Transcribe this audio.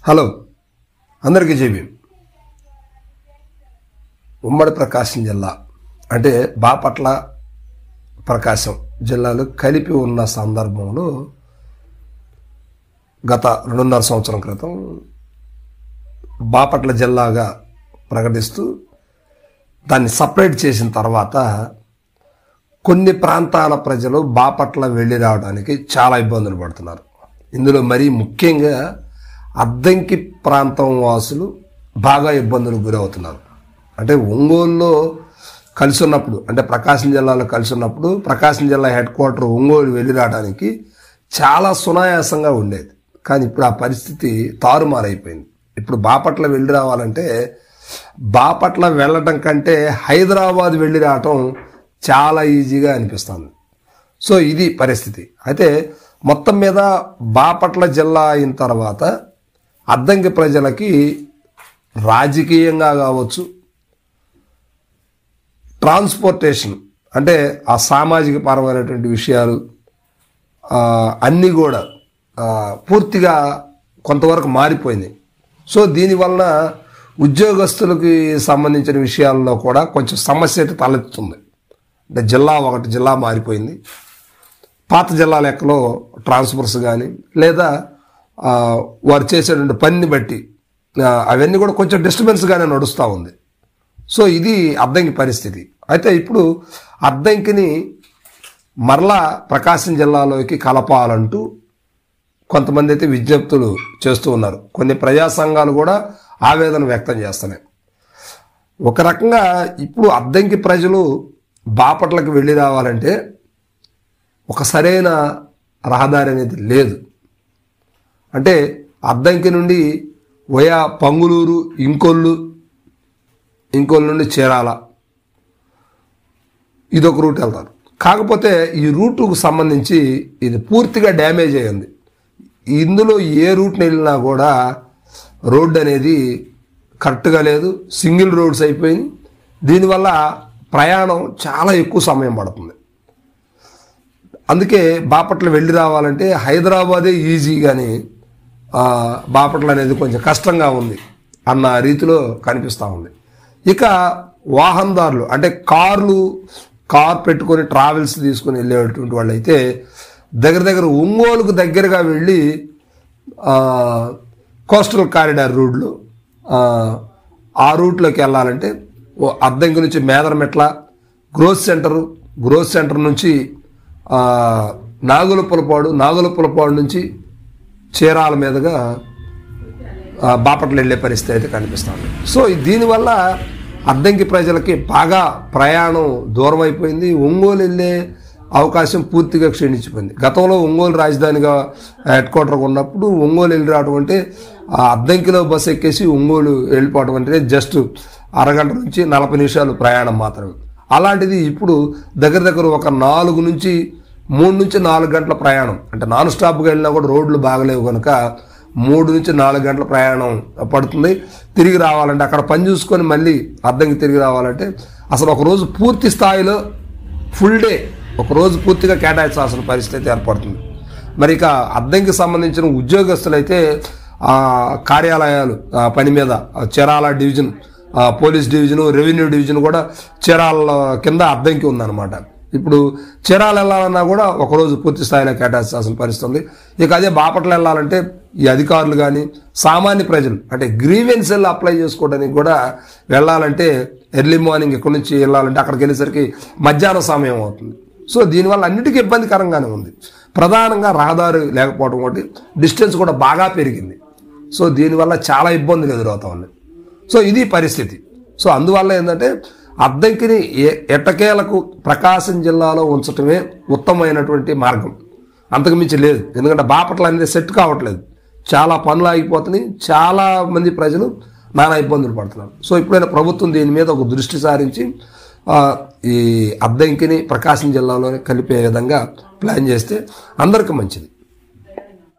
Hello అందరికీ JB. ఉమ్మడి ప్రకాశం జిల్లా అంటే బాపట్ల ప్రకాశం జిల్లాలు కలిపి ఉన్న సందర్భంలో గత 2.5 సంవత్సరం క్రితం బాపట్ల జిల్లాగా ప్రకటిస్తూ దాన్ని సపరేట్ చేసిన తర్వాత కొన్ని ప్రాంతాల ప్రజలు బాపట్ల వెళ్ళి రావడానికి చాలా ఇబ్బందులు పడుతున్నారు. ఇందులో మరీ ముఖ్యంగా అద్దంకి ప్రాంతం వాసులు బాగా ఇబ్బందులకు గురవుతున్నారు. అంటే ఒంగోలులో కలిసి ఉన్నప్పుడు, అంటే ప్రకాశం జిల్లాలో కలిసి ఉన్నప్పుడు ప్రకాశం జిల్లా హెడ్ క్వార్టర్ ఒంగోలు వెళ్ళి రావడానికి చాలా సునాయాసంగా ఉండేది. కానీ ఇప్పుడు ఆ పరిస్థితి తారుమారైపోయింది. ఇప్పుడు బాపట్ల వెళ్ళి రావాలంటే బాపట్ల వెళ్ళటం కంటే హైదరాబాద్ వెళ్ళి రావటం చాలా ఈజీగా అనిపిస్తుంది. సో ఇది పరిస్థితి. అయితే మొత్తం మీద బాపట్ల జిల్లా అయిన తర్వాత అద్దంకి ప్రజలకి రాజకీయంగా కావచ్చు, ట్రాన్స్పోర్టేషన్ అంటే ఆ సామాజిక పరమైనటువంటి విషయాలు అన్నీ కూడా పూర్తిగా కొంతవరకు మారిపోయింది. సో దీనివల్ల ఉద్యోగస్తులకి సంబంధించిన విషయాల్లో కూడా కొంచెం సమస్య అయితే తలెత్తుతుంది. అంటే జిల్లా మారిపోయింది. పాత జిల్లా లెక్కలో ట్రాన్స్ఫర్స్ కానీ లేదా వారు చేసేటువంటి పనిని బట్టి అవన్నీ కూడా కొంచెం డిస్టర్బెన్స్గానే నడుస్తూ ఉంది. సో ఇది అద్దంకి పరిస్థితి. అయితే ఇప్పుడు అద్దంకిని మరలా ప్రకాశం జిల్లాలోకి కలపాలంటూ కొంతమంది అయితే విజ్ఞప్తులు చేస్తూ ఉన్నారు. కొన్ని ప్రజా సంఘాలు కూడా ఆవేదన వ్యక్తం చేస్తున్నాయి. ఒక రకంగా ఇప్పుడు అద్దంకి ప్రజలు బాపట్లకు వెళ్ళి రావాలంటే ఒక సరైన రహదారి అనేది లేదు. అంటే అద్దంకి నుండి వయా పంగులూరు, ఇంకొల్లు నుండి చీరాల ఇదొక రూట్ వెళ్తారు. కాకపోతే ఈ రూటుకు సంబంధించి ఇది పూర్తిగా డ్యామేజ్ అయ్యింది. ఇందులో ఏ రూట్ని వెళ్ళినా కూడా రోడ్డు అనేది కరెక్ట్గా లేదు, సింగిల్ రోడ్స్ అయిపోయింది. దీనివల్ల ప్రయాణం చాలా ఎక్కువ సమయం పడుతుంది. అందుకే బాపట్ల వెళ్ళి రావాలంటే హైదరాబాదే ఈజీ, కానీ బాపట్ల అనేది కొంచెం కష్టంగా ఉంది అన్న రీతిలో కనిపిస్తూ ఉంది. ఇక వాహనదారులు అంటే కార్ పెట్టుకొని ట్రావెల్స్ తీసుకొని వెళ్ళేటువంటి వాళ్ళు అయితే దగ్గర ఒంగోలుకు దగ్గరగా వెళ్ళి కోస్టల్ కారిడార్ రోడ్లు ఆ రూట్లోకి వెళ్ళాలంటే అద్దంకి నుంచి మేదరమెట్ల గ్రోత్ సెంటర్ నుంచి నాగులపులపాడు నుంచి చీరాల మీదుగా బాపట్ల వెళ్ళే పరిస్థితి అయితే కనిపిస్తుంది. సో దీనివల్ల అద్దంకి ప్రజలకి బాగా ప్రయాణం దూరం అయిపోయింది. ఒంగోలు వెళ్ళే అవకాశం పూర్తిగా క్షీణించిపోయింది. గతంలో ఒంగోలు రాజధానిగా హెడ్ క్వార్టర్గా ఉన్నప్పుడు ఒంగోలు వెళ్ళి రావడం అంటే అద్దంకిలో బస్సు ఎక్కేసి ఒంగోలు వెళ్ళిపోవడం అంటే జస్ట్ అరగంట నుంచి 40 నిమిషాలు ప్రయాణం మాత్రమే. అలాంటిది ఇప్పుడు దగ్గర ఒక 3 నుంచి 4 గంటల ప్రయాణం. అంటే నాన్ స్టాప్గా వెళ్ళినా కూడా రోడ్లు బాగలేవు కనుక 3 నుంచి 4 గంటల ప్రయాణం పడుతుంది. తిరిగి రావాలంటే అక్కడ పని చూసుకొని మళ్ళీ అద్దంకి తిరిగి రావాలంటే అసలు ఒక రోజు పూర్తి స్థాయిలో ఫుల్ డే ఒక రోజు పూర్తిగా కేటాయించాల్సిన పరిస్థితి ఏర్పడుతుంది. మరి ఇక అద్దంకి సంబంధించిన ఉద్యోగస్తులైతే కార్యాలయాలు పని మీద Chirala division, police division, revenue division కూడా చీరాల కింద అద్దంకి ఉందన్నమాట. ఇప్పుడు చీరాల వెళ్ళాలన్నా కూడా ఒకరోజు పూర్తి స్థాయిలో కేటాయించాల్సిన పరిస్థితి ఉంది. ఇక అదే బాపట్ల వెళ్ళాలంటే ఈ అధికారులు కానీ సామాన్య ప్రజలు అంటే గ్రీవెన్స్ అప్లై చేసుకోవడానికి కూడా వెళ్ళాలంటే ఎర్లీ మార్నింగ్ ఇక్కడి నుంచి వెళ్ళాలంటే అక్కడికి వెళ్ళేసరికి మధ్యాహ్నం సమయం అవుతుంది. సో దీనివల్ల అన్నిటికీ ఇబ్బందికరంగానే ఉంది. ప్రధానంగా రహదారి లేకపోవడం ఒకటి, డిస్టెన్స్ కూడా బాగా పెరిగింది. సో దీనివల్ల చాలా ఇబ్బందులు ఎదురవుతా ఉన్నాయి. సో ఇది పరిస్థితి. సో అందువల్ల ఏంటంటే అద్దంకిని ఎట్టకేలకు ప్రకాశం జిల్లాలో ఉంచటమే ఉత్తమమైనటువంటి మార్గం, అంతకుమించి లేదు. ఎందుకంటే బాపట్ల అనేది సెట్ కావట్లేదు, చాలా పనులు ఆగిపోతున్నాయి, చాలా మంది ప్రజలు నానా ఇబ్బందులు పడుతున్నారు. సో ఇప్పుడైనా ప్రభుత్వం దీని మీద ఒక దృష్టి సారించి ఈ అద్దంకిని ప్రకాశం జిల్లాలోనే కలిపే విధంగా ప్లాన్ చేస్తే అందరికీ మంచిది.